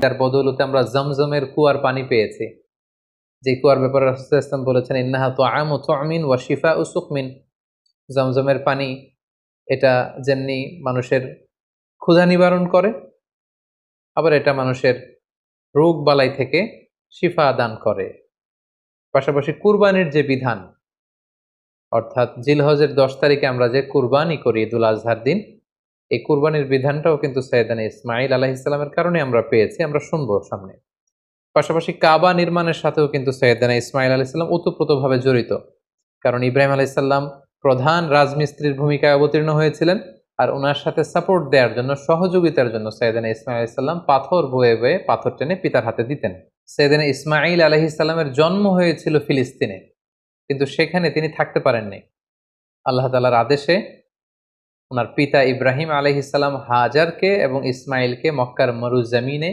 তার বদৌলতে আমরা জমজমের কুয়ার পানি পেয়েছি, যে কুয়ার ব্যাপারে রাসূল সাল্লাল্লাহু আলাইহি ওয়াসাল্লাম বলেছেন ইন্নাহা তুআমু তুমিন ওয়া শিফাউ সুকমিন। জমজমের পানি এটা যেমনি মানুষের ক্ষুধা নিবারণ করে, আবার এটা মানুষের রোগ বালাই থেকে শিফা দান করে। পাশাপাশি কুরবানির যে বিধান, অর্থাৎ জিলহজের 10 তারিখে আমরা যে কুরবানি করি ঈদুল আজহার দিন, এই কুরবানির বিধানটাও কিন্তু সাইয়েদানা ইসমাঈল আলাইহিস সালামের কারণে আমরা পেয়েছি, আমরা শুনবো সামনে। পাশাপাশি কাবা নির্মাণের সাথেও কিন্তু সাইয়েদানা ইসমাঈল আলাইহিস সালাম ওতপ্রোতভাবে জড়িত। কারণ ইব্রাহিম আলাইহিস সালাম প্রধান রাজমিস্ত্রির ভূমিকায় অবতীর্ণ হয়েছিলেন, আর উনার সাথে সাপোর্ট দেওয়ার জন্য, সহযোগিতার জন্য সাইয়েদানা ইসমাঈল আলাইহিস সালাম পাথর বয়ে বয়ে পাথর টেনে পিতার হাতে দিতেন। সাইয়েদানা ইসমাঈল আলাইহিস সালামের জন্ম হয়েছিল ফিলিস্তিনে, কিন্তু সেখানে তিনি থাকতে পারেননি। আল্লাহ তাআলার আদেশে ওনার পিতা ইব্রাহিম আলাইহিস সালাম হাজারকে এবং ইসমাইলকে মক্কার মরুজমিনে